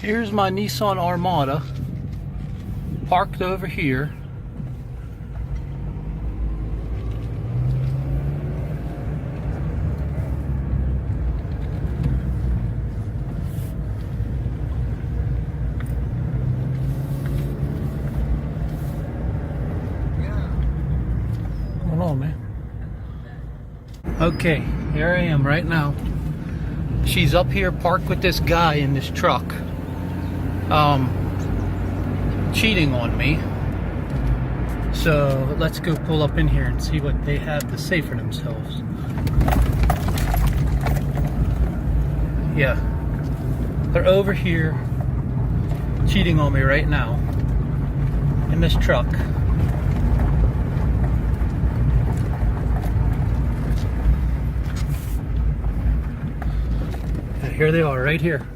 Here's my Nissan Armada parked over here. What's going on, man? Okay, here I am right now. She's up here parked with this guy in this truck, cheating on me. So let's go pull up in here and see what they have to say for themselves. Yeah, they're over here cheating on me right now in this truck. And here they are right here.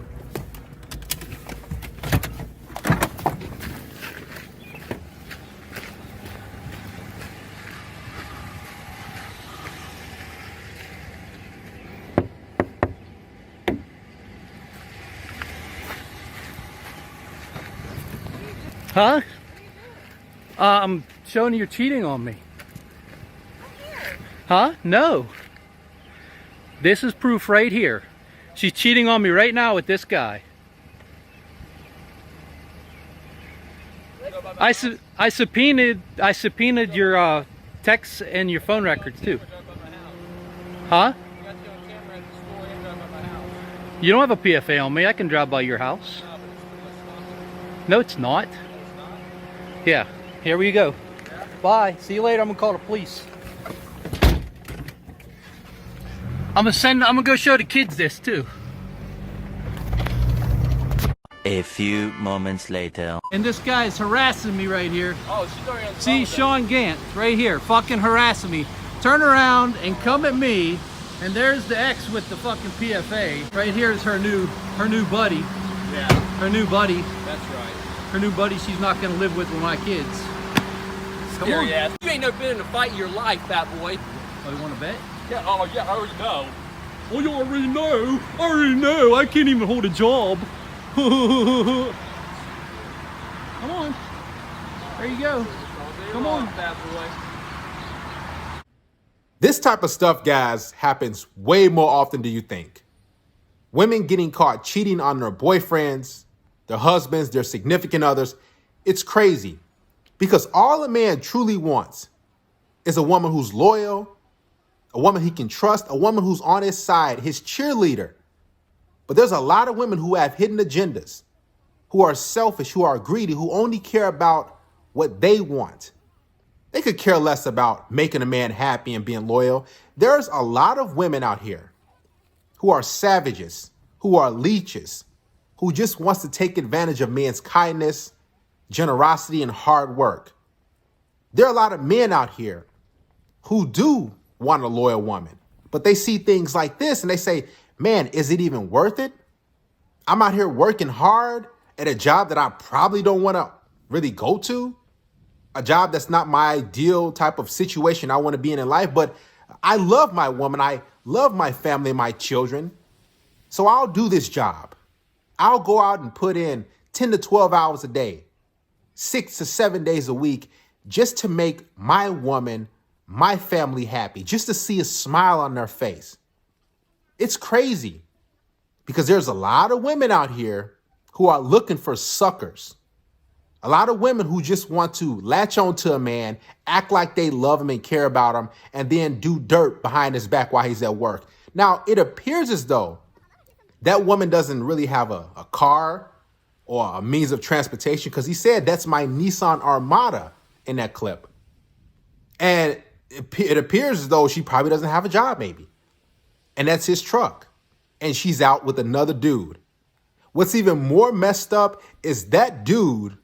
Huh? I'm showing you you're cheating on me. Huh? No. This is proof right here. She's cheating on me right now with this guy. I subpoenaed your texts and your phone records too. Huh? You don't have a PFA on me. I can drive by your house. No, it's not. Yeah, here we go. Bye. See you later. I'm gonna call the police. I'm gonna go show the kids this too. A few moments later. And this guy is harassing me right here. Oh, she's already on the See, phone. Sean Gant, right here, fucking harassing me. Turn around and come at me. And there's the ex with the fucking PFA. Right here is her new buddy. Yeah, Her new buddy. that's right. Her new buddy she's not gonna live with my kids. Come on. Scary ass. You ain't never been in a fight in your life, fat boy. Oh, you wanna bet? Yeah, oh yeah, I already know. Oh, you already know. I already know. I can't even hold a job. Come on. There you go. Come on. Fat boy. This type of stuff, guys, happens way more often than you think. Women getting caught cheating on their boyfriends, their husbands, their significant others. It's crazy because all a man truly wants is a woman who's loyal, a woman he can trust, a woman who's on his side, his cheerleader. But there's a lot of women who have hidden agendas, who are selfish, who are greedy, who only care about what they want. They could care less about making a man happy and being loyal. There's a lot of women out here who are savages, who are leeches, who just wants to take advantage of men's kindness, generosity, and hard work. There are a lot of men out here who do want a loyal woman, but they see things like this and they say, man, is it even worth it? I'm out here working hard at a job that I probably don't want to really go to, a job that's not my ideal type of situation I want to be in life, but I love my woman. I love my family and my children. So I'll do this job. I'll go out and put in 10 to 12 hours a day, 6 to 7 days a week, just to make my woman, my family happy, just to see a smile on their face. It's crazy because there's a lot of women out here who are looking for suckers. A lot of women who just want to latch on to a man, act like they love him and care about him, and then do dirt behind his back while he's at work. Now, it appears as though that woman doesn't really have a car or a means of transportation because he said, that's my Nissan Armada in that clip. And it appears as though she probably doesn't have a job maybe. And that's his truck. And she's out with another dude. What's even more messed up is that dude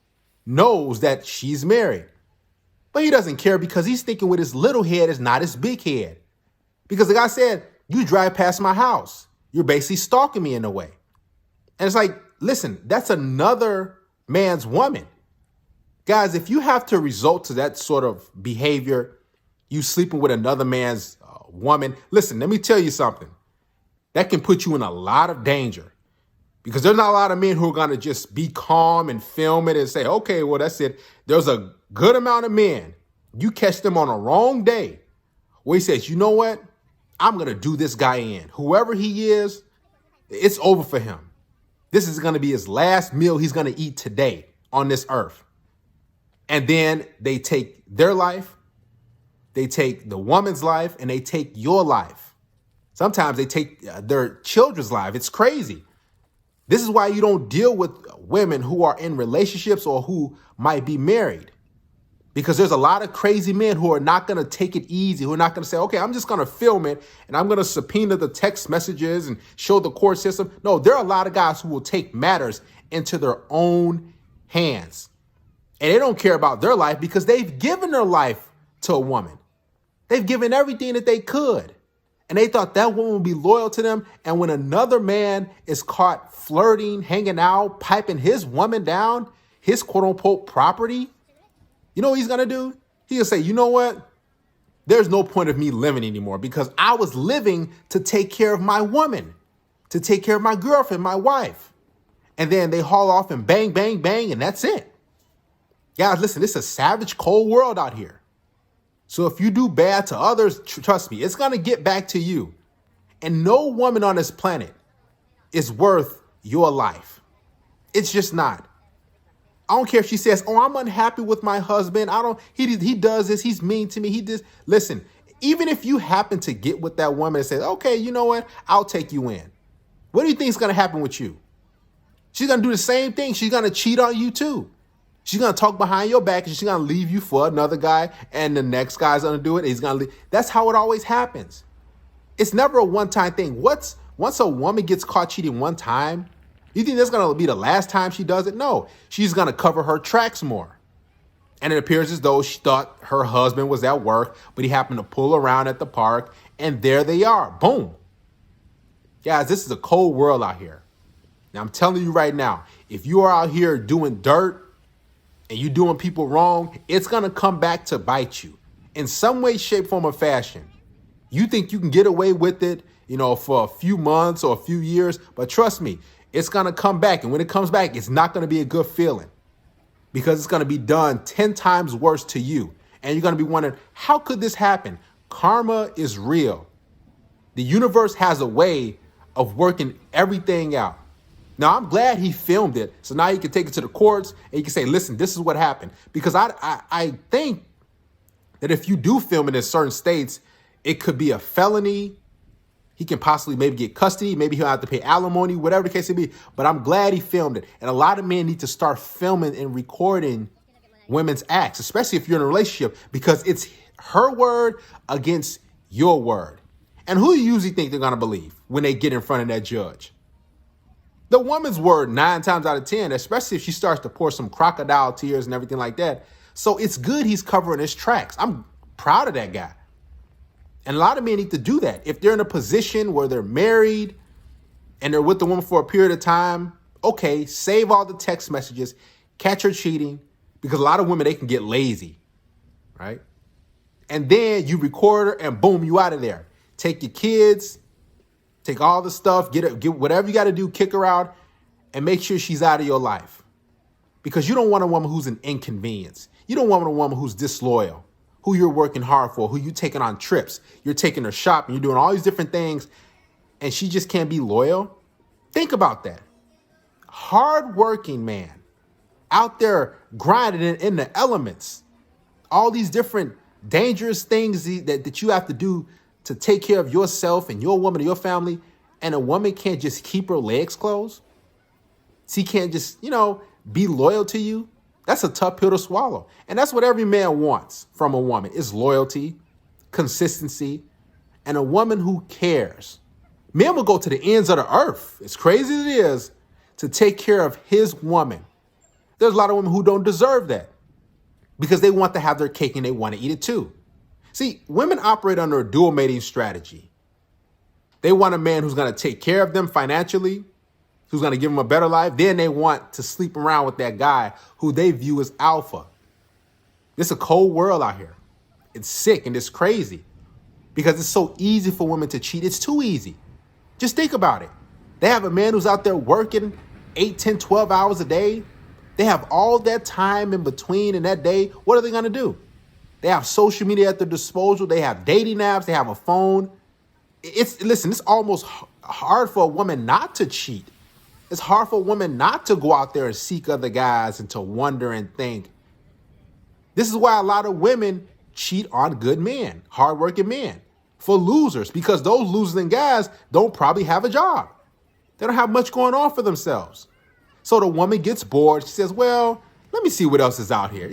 knows that she's married. But he doesn't care because he's thinking with his little head is not his big head. Because the guy said, you drive past my house. You're basically stalking me in a way. And it's like, listen, that's another man's woman. Guys, if you have to resort to that sort of behavior, you sleeping with another man's woman, listen, let me tell you something. That can put you in a lot of danger. Because there's not a lot of men who are going to just be calm and film it and say, okay, well, that's it. There's a good amount of men. You catch them on a wrong day where he says, you know what? I'm going to do this guy in. Whoever he is, it's over for him. This is going to be his last meal he's going to eat today on this earth. And then they take their life, they take the woman's life, and they take your life. Sometimes they take their children's life. It's crazy. This is why you don't deal with women who are in relationships or who might be married. Because there's a lot of crazy men who are not going to take it easy, who are not going to say, okay, I'm just going to film it and I'm going to subpoena the text messages and show the court system. No, there are a lot of guys who will take matters into their own hands. And they don't care about their life because they've given their life to a woman. They've given everything that they could. And they thought that woman would be loyal to them. And when another man is caught flirting, hanging out, piping his woman down, his quote unquote property, you know what he's going to do? He's going to say, you know what? There's no point of me living anymore because I was living to take care of my woman, to take care of my girlfriend, my wife. And then they haul off and bang, bang, bang, and that's it. Guys, listen, it's a savage, cold world out here. So if you do bad to others, trust me, it's going to get back to you. And no woman on this planet is worth your life. It's just not. I don't care if she says, oh, I'm unhappy with my husband. He does this. He's mean to me. He does. Listen, even if you happen to get with that woman and say, okay, you know what? I'll take you in. What do you think is going to happen with you? She's going to do the same thing. She's going to cheat on you too. She's going to talk behind your back and she's going to leave you for another guy. And the next guy's going to do it. He's going to leave. That's how it always happens. It's never a one-time thing. Once a woman gets caught cheating one time, you think that's going to be the last time she does it? No, she's going to cover her tracks more. And it appears as though she thought her husband was at work, but he happened to pull around at the park and there they are. Boom. Guys, this is a cold world out here. Now, I'm telling you right now, if you are out here doing dirt and you're doing people wrong, it's going to come back to bite you in some way, shape, form, or fashion. You think you can get away with it, for a few months or a few years, but trust me, it's going to come back. And when it comes back, it's not going to be a good feeling because it's going to be done 10 times worse to you. And you're going to be wondering, how could this happen? Karma is real. The universe has a way of working everything out. Now, I'm glad he filmed it. So now you can take it to the courts and you can say, listen, this is what happened. Because I think that if you do film it in certain states, it could be a felony. He can possibly maybe get custody. Maybe he'll have to pay alimony, whatever the case may be. But I'm glad he filmed it. And a lot of men need to start filming and recording women's acts, especially if you're in a relationship, because it's her word against your word. And who do you usually think they're going to believe when they get in front of that judge? The woman's word 9 times out of 10, especially if she starts to pour some crocodile tears and everything like that. So it's good he's covering his tracks. I'm proud of that guy. And a lot of men need to do that. If they're in a position where they're married and they're with the woman for a period of time, okay, save all the text messages, catch her cheating, because a lot of women, they can get lazy, right? And then you record her and boom, you out of there. Take your kids, take all the stuff, get whatever you got to do, kick her out, and make sure she's out of your life. Because you don't want a woman who's an inconvenience. You don't want a woman who's disloyal, who you're working hard for, who you're taking on trips. You're taking her shopping, you're doing all these different things, and she just can't be loyal. Think about that. Hardworking man out there grinding in the elements. All these different dangerous things that you have to do to take care of yourself and your woman and your family, and a woman can't just keep her legs closed. She can't just, be loyal to you. That's a tough pill to swallow. And that's what every man wants from a woman is loyalty, consistency, and a woman who cares. Men will go to the ends of the earth, as crazy as it is, to take care of his woman. There's a lot of women who don't deserve that because they want to have their cake and they want to eat it too. See, women operate under a dual mating strategy. They want a man who's going to take care of them financially, who's going to give them a better life. Then they want to sleep around with that guy who they view as alpha. It's a cold world out here. It's sick and it's crazy because it's so easy for women to cheat. It's too easy. Just think about it. They have a man who's out there working 8, 10, 12 hours a day. They have all that time in between in that day. What are they going to do? They have social media at their disposal. They have dating apps. They have a phone. Listen, it's almost hard for a woman not to cheat. It's hard for a woman not to go out there and seek other guys and to wonder and think. This is why a lot of women cheat on good men, hardworking men, for losers, because those losing guys don't probably have a job. They don't have much going on for themselves. So the woman gets bored. She says, well, let me see what else is out here.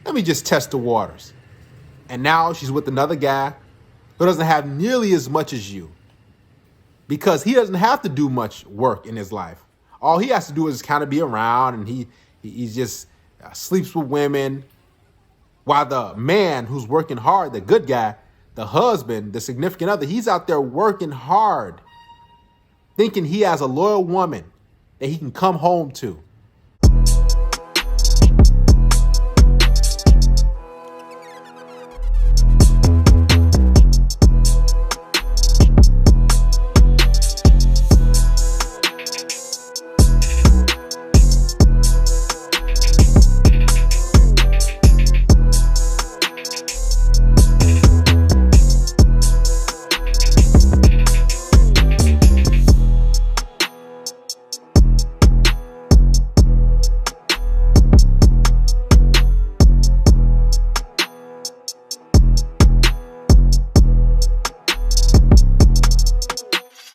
Let me just test the waters. And now she's with another guy who doesn't have nearly as much as you, because he doesn't have to do much work in his life. All he has to do is kind of be around, and he just sleeps with women, while the man who's working hard, the good guy, the husband, the significant other, he's out there working hard, thinking he has a loyal woman that he can come home to.